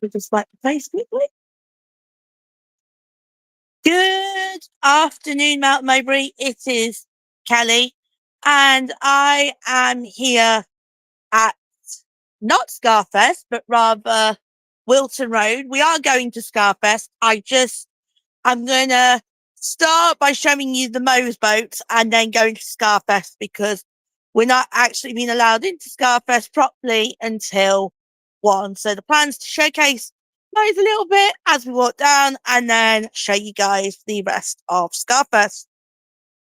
me just wipe the face quickly. Good afternoon, Mount Mowbray. It is Kelly, and I am here at not SkaFest, but rather Wilton Road. We are going to SkaFest. I'm going to start by showing you the Mose boats and then going to SkaFest because we're not actually being allowed into SkaFest properly until 1. So the plan's to showcase Mose a little bit as we walk down and then show you guys the rest of SkaFest.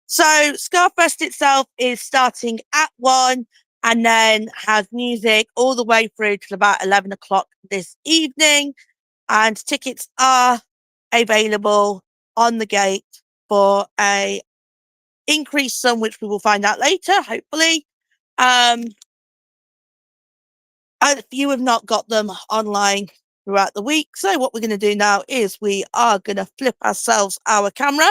So SkaFest itself is starting at 1 and then has music all the way through till about 11 o'clock this evening. And tickets are available on the gate for a increased sum, which we will find out later, hopefully. If you have not got them online throughout the week. So what we're going to do now is we are going to flip ourselves our camera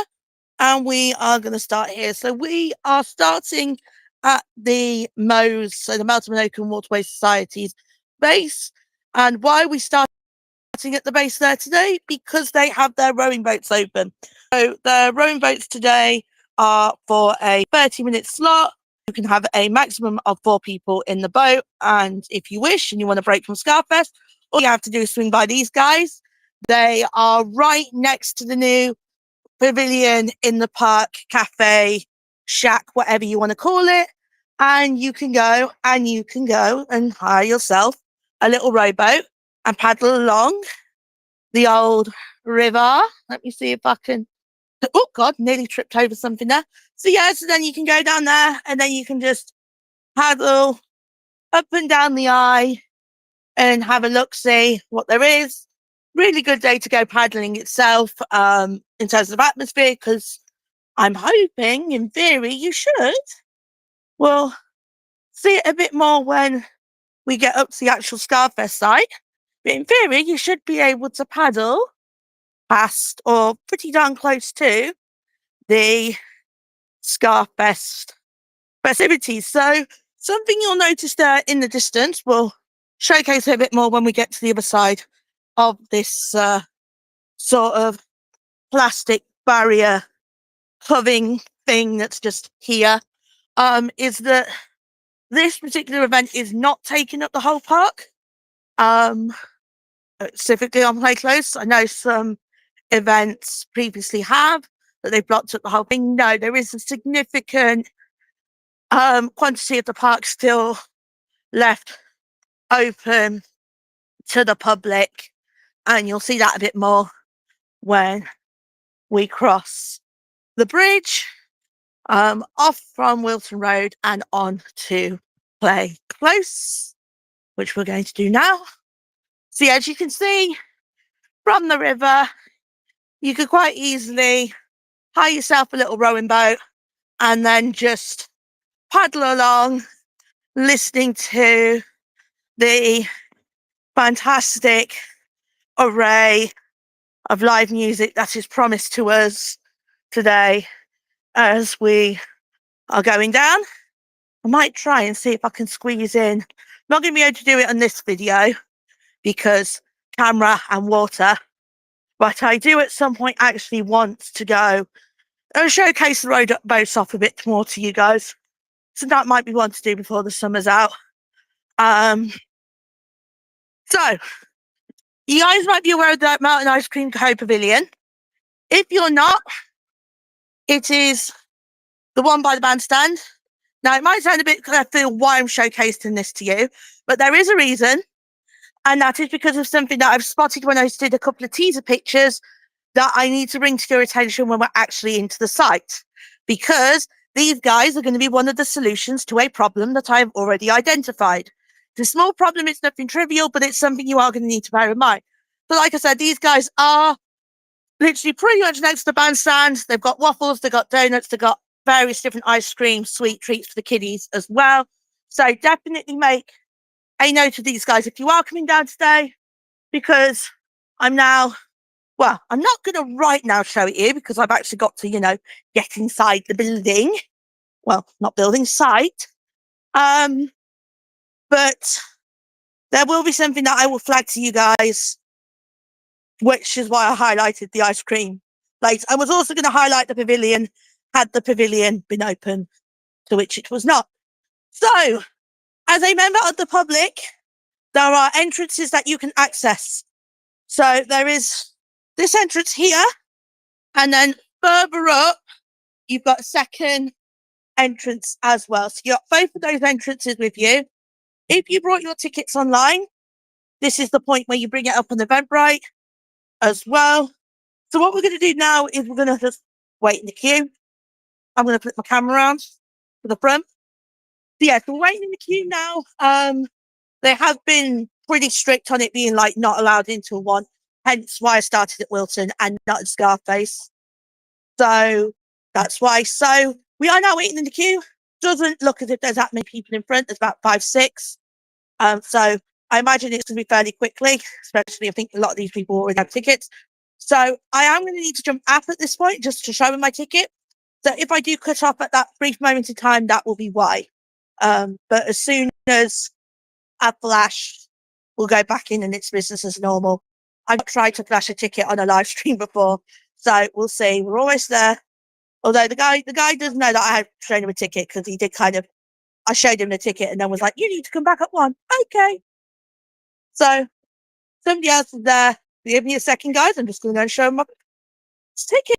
and we are going to start here. So we are starting at the Mose, so the Melton and Oakham Waterway Society's base. And why are we starting at the base there today? Because they have their rowing boats open. So the rowing boats today are for a 30-minute slot. You can have a maximum of 4 people in the boat. And if you wish and you want to break from SkaFest, all you have to do is swing by these guys. They are right next to the new pavilion in the park, cafe, shack, whatever you want to call it. And you can go and hire yourself a little rowboat and paddle along the old river. Let me see if I can. Oh, God, nearly tripped over something there. So, yeah, so then you can go down there and then you can just paddle up and down the eye and have a look, see what there is. Really good day to go paddling itself in terms of atmosphere, because I'm hoping, in theory, you should. We'll see it a bit more when we get up to the actual SkaFest site. But in theory, you should be able to paddle past or pretty darn close to the SkaFest festivities. So something you'll notice there in the distance, we'll showcase it a bit more when we get to the other side of this sort of plastic barrier covering thing that's just here, is that this particular event is not taking up the whole park. Specifically on Play Close, I know some events previously have, that they've blocked up the whole thing. No, there is a significant quantity of the park still left open to the public, and you'll see that a bit more when we cross the bridge off from Wilton Road and on to Play Close, which we're going to do now. See, as you can see from the river, you could quite easily hire yourself a little rowing boat and then just paddle along, listening to the fantastic array of live music that is promised to us today as we are going down. I might try and see if I can squeeze in. I'm not going to be able to do it on this video because camera and water, but I do at some point actually want to go and showcase the road boats off a bit more to you guys. So that might be one to do before the summer's out. So you guys might be aware of that Mountain Ice Cream Co Pavilion. If you're not, it is the one by the bandstand. Now, it might sound a bit left field why I'm showcasing this to you, but there is a reason, and that is because of something that I've spotted when I did a couple of teaser pictures that I need to bring to your attention when we're actually into the site, because these guys are going to be one of the solutions to a problem that I've already identified. It's a small problem, it's nothing trivial, but it's something you are going to need to bear in mind. So like I said, these guys are literally pretty much next to the bandstand. They've got waffles, they've got donuts, they've got various different ice cream, sweet treats for the kiddies as well. So definitely make a note of these guys if you are coming down today, because I'm not going to right now show it here because I've actually got to, get inside the building. Well, not building, site. But there will be something that I will flag to you guys which is why I highlighted the ice cream place. I was also going to highlight the pavilion had the pavilion been open, to which it was not. So, as a member of the public, there are entrances that you can access. So there is this entrance here, and then further up, you've got a second entrance as well. So you've got both of those entrances with you. If you brought your tickets online, this is the point where you bring it up on Eventbrite as well. So what we're going to do now is we're going to just wait in the queue. I'm going to flip my camera around to the front. So yeah, so we're waiting in the queue now. They have been pretty strict on it being like not allowed into one, hence why I started at Wilton and not at SkaFest. So that's why. So we are now waiting in the queue. Doesn't look as if there's that many people in front. There's about 5, 6. So I imagine it's going to be fairly quickly, especially I think a lot of these people already have tickets. So I am going to need to jump up at this point just to show them my ticket. So if I do cut off at that brief moment in time, that will be why. But as soon as I flash, we'll go back in and it's business as normal. I've tried to flash a ticket on a live stream before, so we'll see. We're almost there. Although the guy does know that I have shown him a ticket because he did I showed him the ticket and then was like, "You need to come back at 1." Okay. So somebody else is there. Give me a second, guys. I'm just going to go and show him my ticket.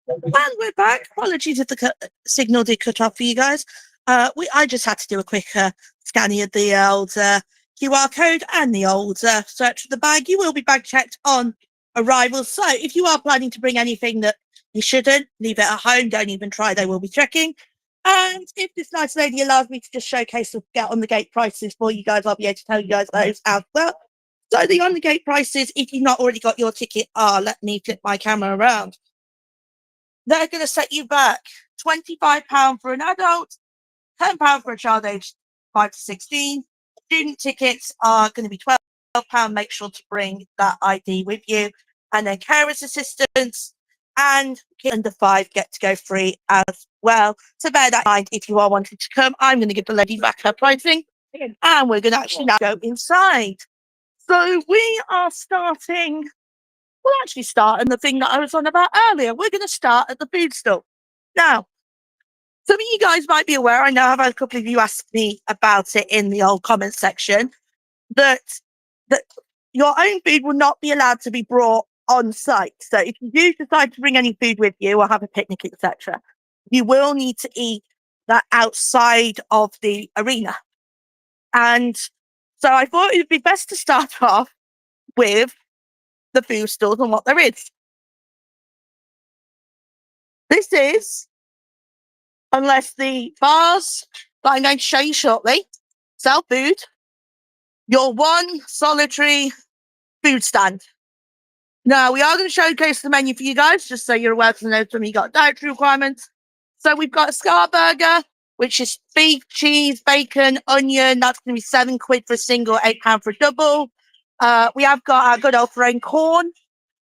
And we're back. Apologies if the signal did cut off for you guys. I just had to do a quick scanning of the old QR code and the old search of the bag. You will be bag checked on arrival. So if you are planning to bring anything that you shouldn't, leave it at home. Don't even try. They will be checking. And if this nice lady allows me to just showcase the get on the gate prices for you guys, I'll be able to tell you guys those as well. So the on the gate prices, if you've not already got your ticket, let me flip my camera around. They're going to set you back £25 for an adult, £10 for a child aged 5 to 16. Student tickets are going to be £12. Make sure to bring that ID with you. And then carers assistance and kids under 5 get to go free as well. So bear that in mind if you are wanting to come. I'm going to give the lady back her pricing and we're going to actually now go inside. So we are starting. We'll actually start in the thing that I was on about earlier. We're going to start at the food stall. Now, some of you guys might be aware, I know I've had a couple of you ask me about it in the old comments section, that your own food will not be allowed to be brought on site. So if you do decide to bring any food with you or have a picnic, etc., you will need to eat that outside of the arena. And so I thought it would be best to start off with the food stalls and what there is. This is, unless the bars that I'm going to show you shortly sell food, your one solitary food stand. Now, we are going to showcase the menu for you guys, just so you're aware, because I know some of you got dietary requirements. So we've got a Scar burger, which is beef, cheese, bacon, onion. That's going to be £7 for a single, £8 for a double. We have got our good old friend corn.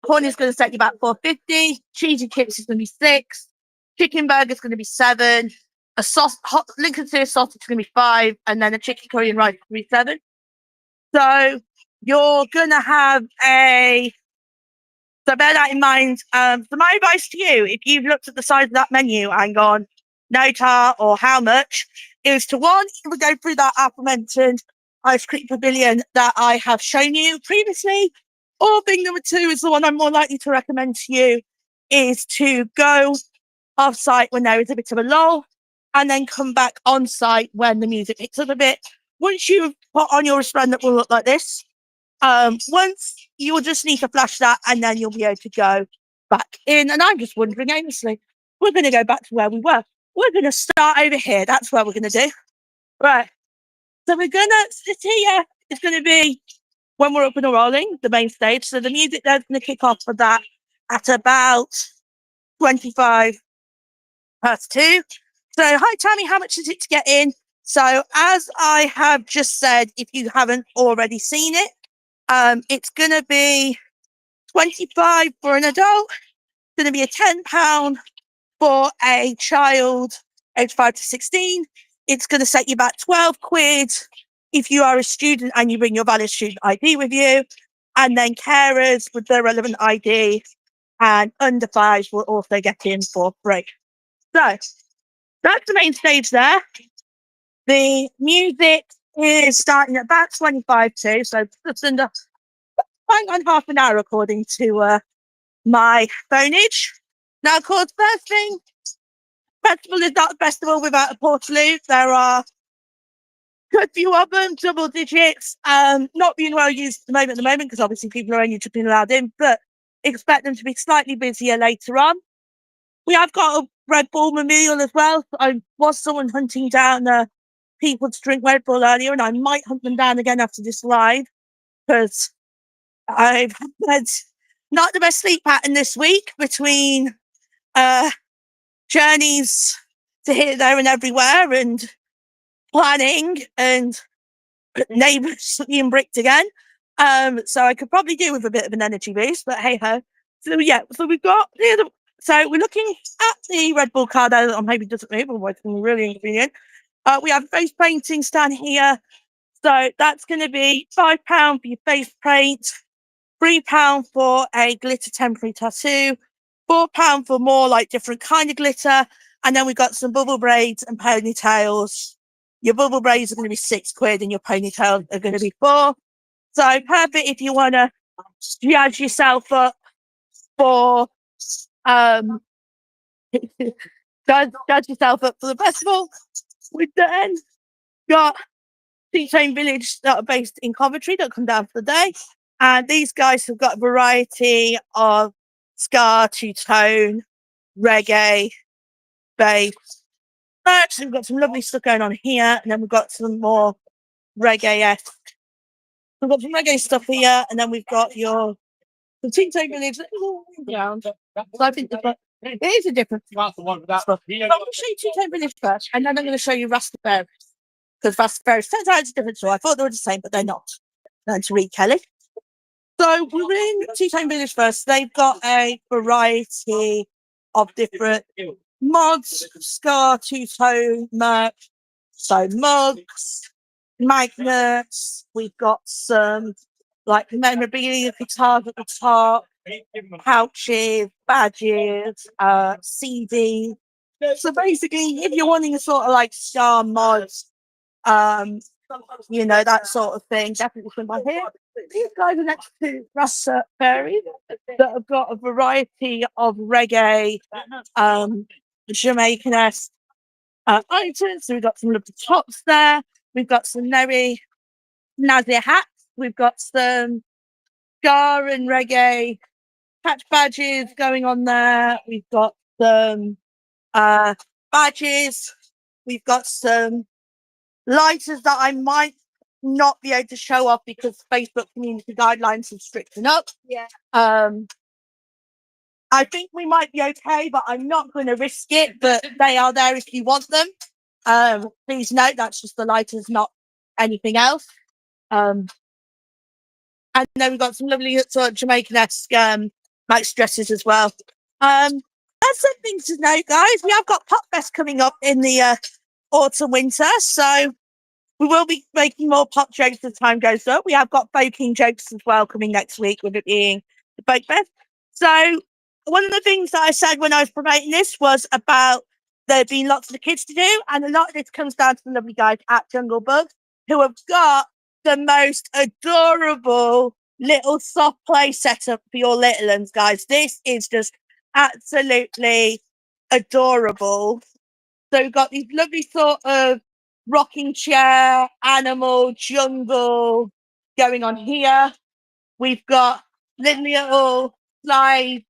Corn is going to set you back £4.50. Cheesy chips is going to be £6. Chicken burger is going to be £7. A hot Lincolnshire sausage is going to be £5, and then a chicken curry and rice is going to be £7. So you're going to have so bear that in mind. So my advice to you, if you've looked at the size of that menu and gone, no tar or how much, is to one, either go through that aforementioned ice cream pavilion that I have shown you previously, or thing number 2 is the one I'm more likely to recommend to you, is to go off site when there is a bit of a lull and then come back on site when the music picks up a bit. Once you've put on your wristband that will look like this, once you'll just need to flash that and then you'll be able to go back in. And I'm just wondering aimlessly, we're going to go back to where we were. We're going to start over here. That's where we're going to do. Right. So we're going to sit here. It's going to be when we're up and rolling, the main stage. So the music there's going to kick off for that at about 25 Pass two. So, hi, Tammy, how much is it to get in? So, as I have just said, if you haven't already seen it, it's going to be 25 for an adult, going to be a £10 for a child aged 5 to 16. It's going to set you back 12 quid if you are a student and you bring your valid student ID with you. And then carers with their relevant ID and under fives will also get in for free. So that's the main stage there. The music is starting at about 25 to, so just under bang on half an hour according to my phoneage. Now, of course, first thing, festival is not a festival without a portaloo. There are a good few of them, double digits, not being well used at the moment, because obviously people are only just being allowed in, but expect them to be slightly busier later on. We have got a Red Bull meal as well. I was someone hunting down people to drink Red Bull earlier, and I might hunt them down again after this live, because I've had not the best sleep pattern this week between journeys to here, there, and everywhere, and planning, and neighbours being bricked again. So I could probably do with a bit of an energy boost, but hey ho. So yeah, so we've got the other. So we're looking at the Red Bull card that I'm hoping doesn't move, otherwise it's going to be really inconvenient. We have face paintings down here. So that's going to be £5 for your face paint, £3 for a glitter temporary tattoo, £4 for more like different kind of glitter. And then we've got some bubble braids and ponytails. Your bubble braids are going to be £6 and your ponytails are going to be £4. So perfect if you want to jazz yourself up for judge yourself up for the festival. We've then got T-Tone Village that are based in Coventry that come down for the day. And these guys have got a variety of ska, two-tone, reggae, bass. So we've got some lovely stuff going on here. And then we've got some more reggae-esque. We've got some reggae stuff here. And then we've got your T-Tone Village. So I think it is a different stuff. So I'm going to show you T-Tone Village first. And then I'm going to show you Rastafari. Because Rastafari turns out it's a different story. I thought they were the same, but they're not. And to read Kelly. So we're in T-Tone Village first. They've got a variety of different mods, ska, two-tone merch. So mugs, magnets. We've got some like memorabilia guitars at the top, pouches, badges, CD. So basically, if you're wanting a sort of like ska mods, that sort of thing, definitely come by here. These guys are next to Rastafari that have got a variety of reggae, Jamaican-esque items. So we've got some lovely tops there. We've got some Neri Nazir hats. We've got some ska and reggae patch badges going on there. We've got some badges. We've got some lighters that I might not be able to show off because Facebook community guidelines have strictened up. Yeah. I think we might be okay, but I'm not going to risk it. But they are there if you want them. Please note that's just the lighters, not anything else. And then we've got some lovely sort of Jamaican-esque nice dresses as well. That's something to note, guys. We have got Pop Fest coming up in the autumn winter, so we will be making more pop jokes as time goes up. We have got folking jokes as well coming next week, with it being the Folk Fest. So one of the things that I said when I was promoting this was about there being lots of the kids to do, and a lot of this comes down to the lovely guys at Jungle Bug, who have got the most adorable little soft play setup for your little ones, guys. This is just absolutely adorable. So we've got these lovely sort of rocking chair, animal, jungle going on here. We've got little slides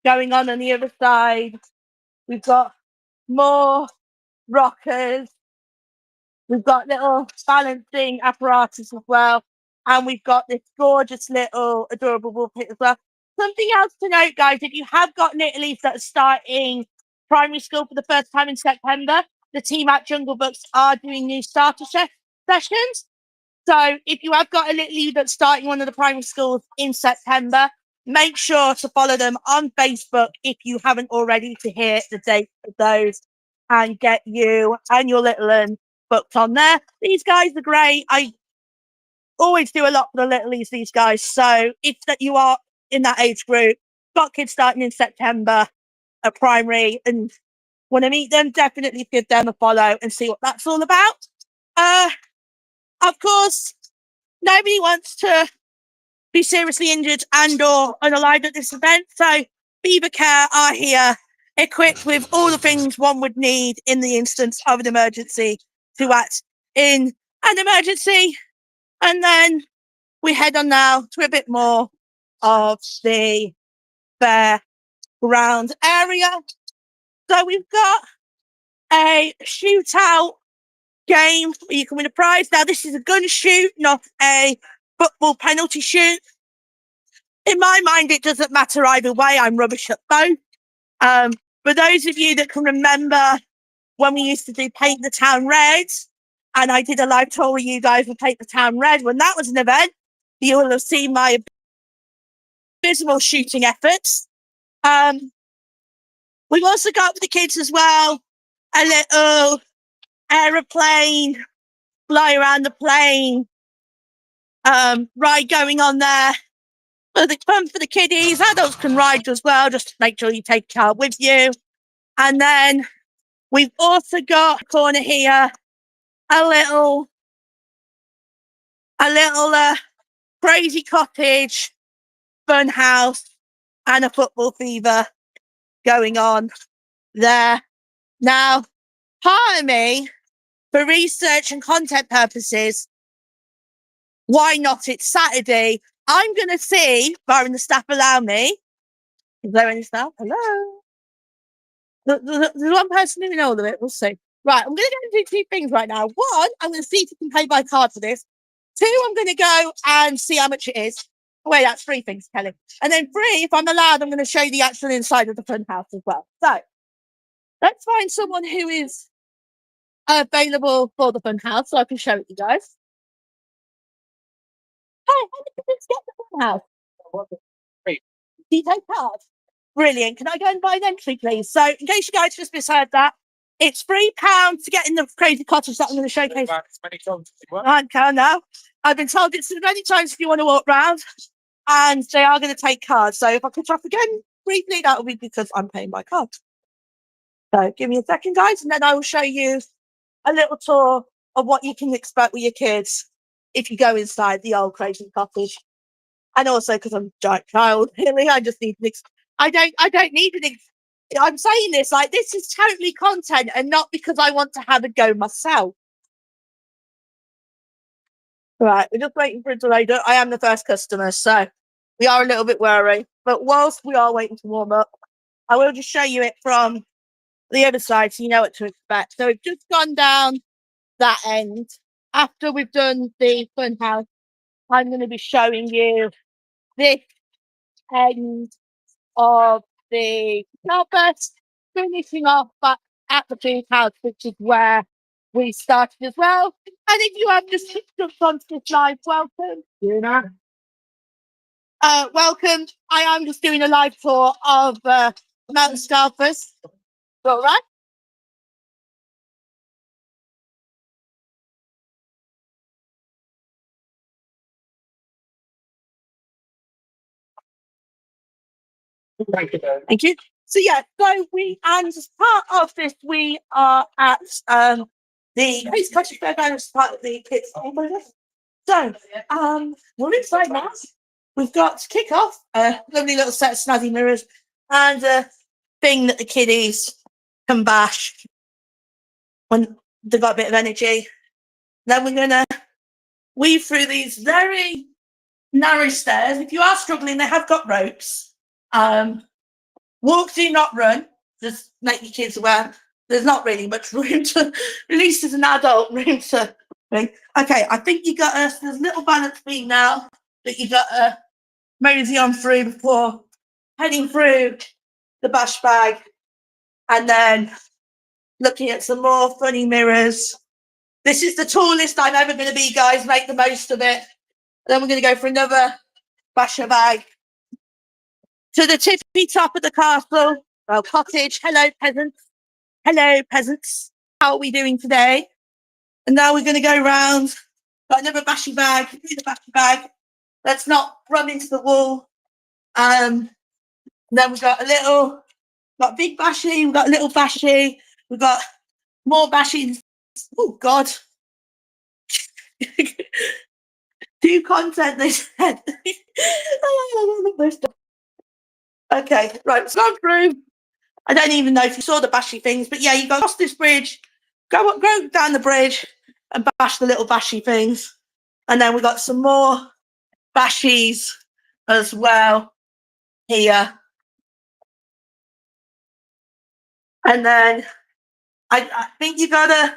going on the other side. We've got more rockers. We've got little balancing apparatus as well. And we've got this gorgeous little adorable wool pit as well. Something else to note, guys, if you have got littlies that are starting primary school for the first time in September. The team at Jungle Books are doing new starter sessions. So if you have got a little you that's starting one of the primary schools in September, make sure to follow them on Facebook if you haven't already to hear the date of those and get you and your little one booked on there. These guys are great. I always do a lot for the littlies, these guys. So if that you are in that age group, got kids starting in September at primary and want to meet them, definitely give them a follow and see what that's all about. Of course, nobody wants to be seriously injured and or unalive at this event. So Beaver Care are here equipped with all the things one would need in the instance of an emergency to act in an emergency. And then we head on now to a bit more of the fair ground area. So we've got a shootout game where you can win a prize. Now, this is a gun shoot, not a football penalty shoot. In my mind, it doesn't matter either way. I'm rubbish at both. For those of you that can remember when we used to do Paint the Town Red, and I did a live tour with you guys with Paint the Town Red, when that was an event, you will have seen my abysmal shooting efforts. We've also got for the kids as well a little aeroplane, fly around the plane ride going on there. But it's fun for the kiddies. Adults can ride as well. Just make sure you take a car with you. And then we've also got a corner here, a little crazy cottage, fun house, and a football fever going on there. Now, part of me, for research and content purposes, why not? It's Saturday. I'm going to see, barring the staff allow me. Is there any staff? Hello? There's one person who knows of it. We'll see. Right, I'm going to go and do two things right now. One, I'm going to see if you can pay by card for this. Two, I'm going to go and see how much it is. Oh, wait, that's three things, Kelly. And then three, if I'm allowed, I'm going to show you the actual inside of the fun house as well. So let's find someone who is available for the fun house so I can show it you guys. Hi, how did you get the fun house? Do you take cards? Brilliant. Can I go and buy an entry, please? So, in case you guys just misheard that, it's £3 to get in the crazy cottage that I'm going to showcase. I can now. I've been told it's as many times if you want to walk round, and they are going to take cards. So, if I could drop again briefly, that will be because I'm paying by card. So, give me a second, guys, and then I will show you a little tour of what you can expect with your kids if you go inside the old crazy cottage. And also because I'm a giant child, really, I just need I don't need an I'm saying this like this is totally content and not because I want to have a go myself. Right, we're just waiting for it to load up. I am the first customer, so we are a little bit wary. But whilst we are waiting to warm up, I will just show you it from the other side so you know what to expect. So we've just gone down that end. After we've done the fun house, I'm going to be showing you this end of the SkaFest, finishing off back at the food house, which is where we started as well. And if you have just jumped onto this live, welcome. Welcome. I am just doing a live tour of Mount SkaFest. All right. Thank you. So yeah, so we and as part of this, we are at the East Country Fairground as part of the kids. So we're inside now. We've got to kick off a lovely little set of snazzy mirrors and a thing that the kiddies can bash when they've got a bit of energy. Then we're gonna weave through these very narrow stairs. If you are struggling, they have got ropes. Walk, do not run. Just make your kids aware. There's not really much room to, at least as an adult, room to. Okay, I think you got us. There's a little balance beam now that you got to mosey on through before heading through the bash bag And then looking at some more funny mirrors. This is the tallest I'm ever going to be, guys. Make the most of it. Then we're going to go for another basher bag. To the tippy top of the castle. Well, cottage. Hello, peasants. Hello, peasants. How are we doing today? And now we're going to go round. Got another bashy bag. Do the bashy bag. Let's not run into the wall. Then we've got got big bashy. We've got little bashy. We've got more bashies. Oh, God. Do content, they said. Okay, right, let's go through. I don't even know if you saw the bashy things, but yeah, you go across this bridge, go down the bridge and bash the little bashy things. And then we got some more bashies as well here. And then I think you got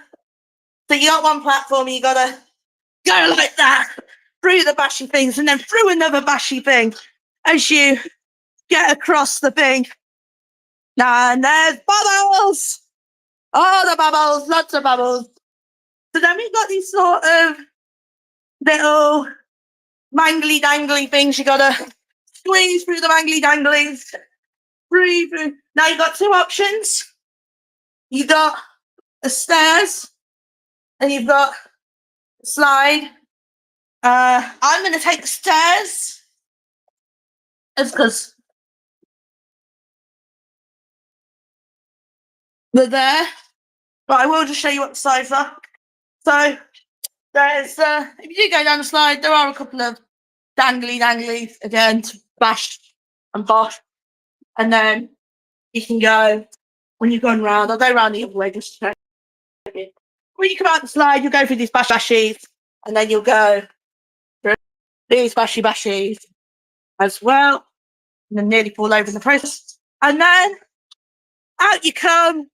one platform, you gotta go like that through the bashy things and then through another bashy thing as you get across the thing. And there's bubbles. Oh, the bubbles, lots of bubbles. So then we've got these sort of little mangly dangly things. You gotta squeeze through the mangly danglies. Through. Now you've got two options. You got the stairs and you've got the slide. I'm gonna take the stairs. It's because they're there. But I will just show you what the slides are. So there's if you do go down the slide, there are a couple of danglies again to bash and bosh. And then you can go when you're going round. I'll go round the other way just to show you. When you come out the slide, you'll go through these bashies, and then you'll go through these bashies as well. And then nearly fall over in the process. And then out you come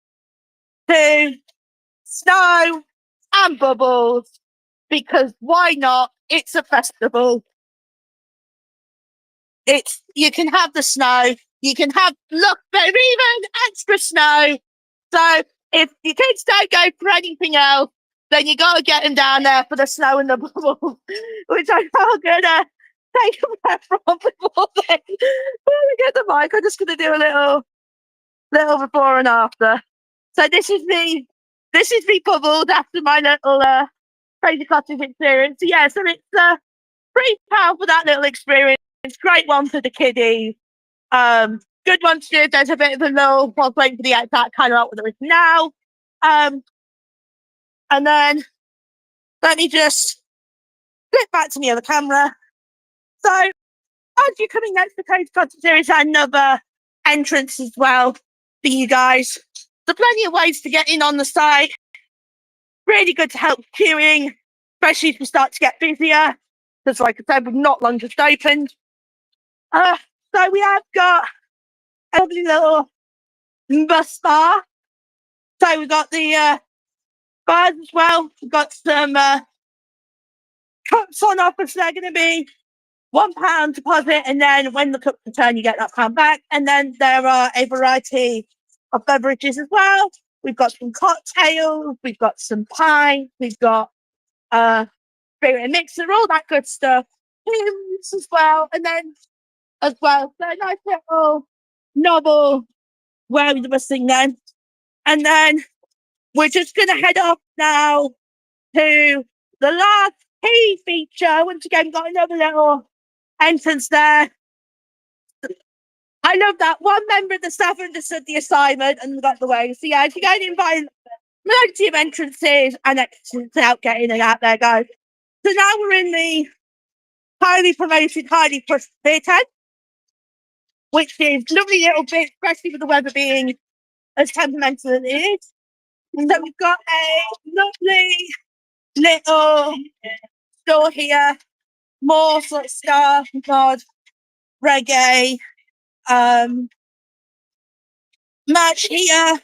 to snow and bubbles, because why not? It's a festival. You can have the snow, you can have even extra snow. So if your kids don't go for anything else, then you got to get them down there for the snow and the bubbles, which I'm not gonna take a breath from before we get the mic. I'm just gonna do a little before and after. So this is me bubbled after my little crazy cottage experience. So yeah, so it's pretty powerful, that little experience. Great one for the kiddies. Good one to do. There's a bit of a lull while waiting for the exact kind of out there is now. And then let me just flip back to the other camera. So as you're coming next to Crazy Cottage, there is another entrance as well for you guys. There's plenty of ways to get in on the site. Really good to help queuing, especially if we start to get busier. Because like I said, we've not long just opened. So we have got a lovely little bus bar. So we've got the bars as well. We've got some cups on offer. So they're going to be £1 deposit, and then when the cups return, you get that £1 back. And then there are a variety of beverages as well. We've got some cocktails, we've got some pie, we've got spirit and mixer, all that good stuff. Hymns as well, and then as well, so nice little novel where we were singing then. And then we're just going to head off now to the last key feature. Once again, got another little entrance there. I love that one member of the staff understood the assignment and got the way. So yeah, if you're going to invite plenty of entrances and exits out getting it out there, guys. So now we're in the highly promoted, highly pushed beer tent, which is lovely little bit, especially with the weather being as temperamental as it is. So we've got a lovely little store here, more sort of stuff. We've got reggae, merch here,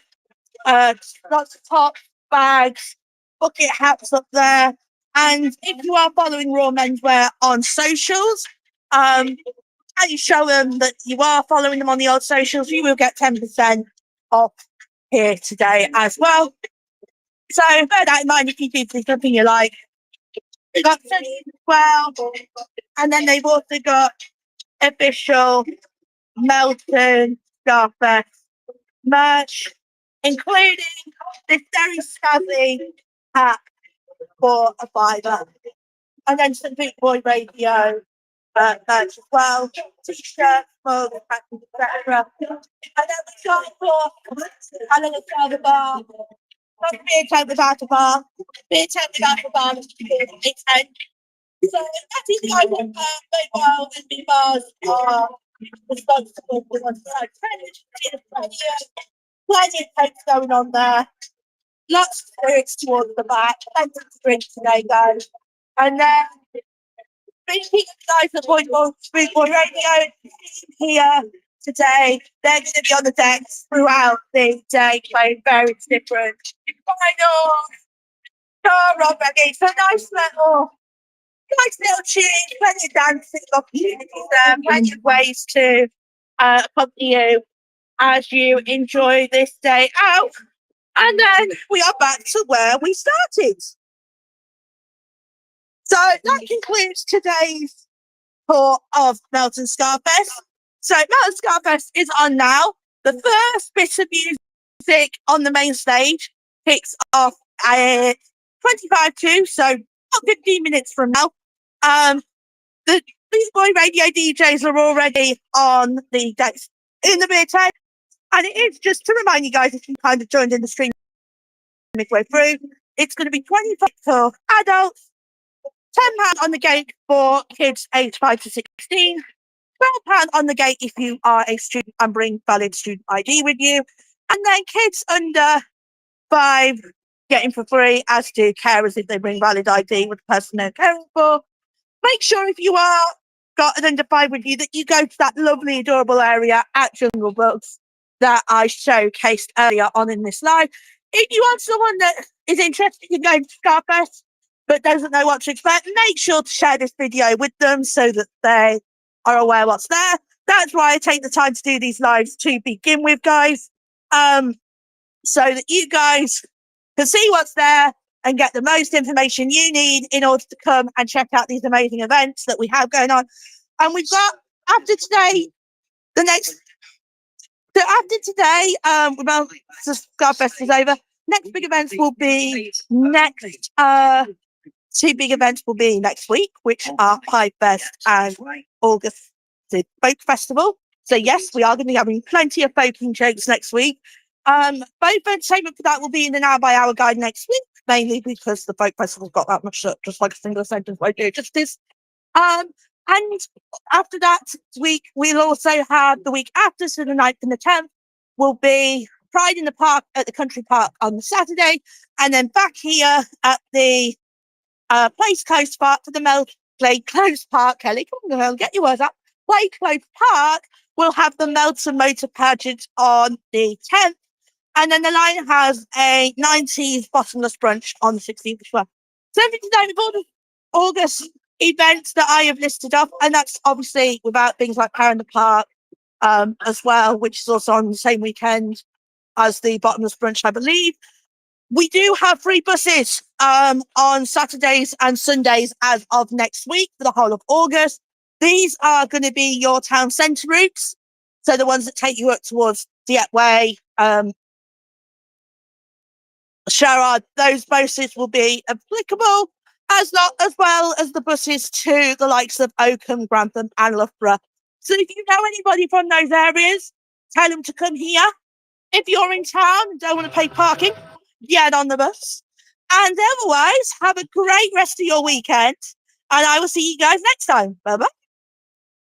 lots of tops, bags, bucket hats up there. And if you are following Raw Menswear on socials, and you show them that you are following them on the old socials, you will get 10% off here today as well. So bear that in mind if you do see something you like. They've got cities as well. And then they've also got official Melton SkaFest merch, including this very scuzzy hat for a fiver. And then some Big Boy Radio merch as well, t-shirts, mugs, etc. And then we got a book, and then a further bar. Not a beer tent without a bar. Beer tent without a bar is a beer tent. So that is the item mobile and the bars are responsible for one side. Plenty of cakes going on there. Lots of spirits towards the back. Plenty of drinks today, guys. And then speaking of guys at Boy Radio here today, they're going to be on the decks throughout the day playing various different finals. Rock reggae. So nice little tune, plenty of dancing opportunities there, plenty of ways to accompany you as you enjoy this day out. And then we are back to where we started. So that concludes today's tour of Melton SkaFest. So Melton SkaFest is on now. The first bit of music on the main stage kicks off at 25 to, so about 15 minutes from now. The Beast Boy Radio DJs are already on the decks in the beer tent. And it is just to remind you guys, if you kind of joined in the stream midway through, it's going to be 25 for adults, £10 on the gate for kids aged 5 to 16, £12 on the gate if you are a student and bring valid student ID with you, and then kids under 5 getting for free, as do carers if they bring valid ID with the person they're caring for. Make sure if you are got an under 5 with you that you go to that lovely, adorable area at Jungle Books that I showcased earlier on in this live. If you want someone that is interested in going to SkaFest but doesn't know what to expect, make sure to share this video with them so that they are aware what's there. That's why I take the time to do these lives to begin with, guys, so that you guys can see what's there and get the most information you need in order to come and check out these amazing events that we have going on. And we've got, after today, the next... So after today, well, the SkaFest is over. Next big events will be next. 2 big events will be next week, which are Pipe Fest and August the Folk Festival. So yes, we are going to be having plenty of folking jokes next week. Both entertainment for that will be in an hour-by-hour guide next week, mainly because the Folk Festival's got that much, just like a single sentence won't do justice. And after that week, we'll also have the week after, so the 9th and the 10th, will be Pride in the Park at the Country Park on the Saturday, and then back here at the Place Close Park for the Play Close Park, Kelly, come on, get your words up. Play Close Park will have the Melton Motor Pageant on the 10th, and then the line has a 90s bottomless brunch on the 16th as well. So everything today with all the August events that I have listed off, and that's obviously without things like Power in the Park as well, which is also on the same weekend as the bottomless brunch, I believe. We do have free buses on Saturdays and Sundays as of next week for the whole of August. These are going to be your town centre routes, so the ones that take you up towards Dieppe Way, Sherrard. Those buses will be applicable, as well as the buses to the likes of Oakham, Grantham and Loughborough. So if you know anybody from those areas, tell them to come here. If you're in town and don't want to pay parking, get on the bus. And otherwise, have a great rest of your weekend. And I will see you guys next time. Bye-bye.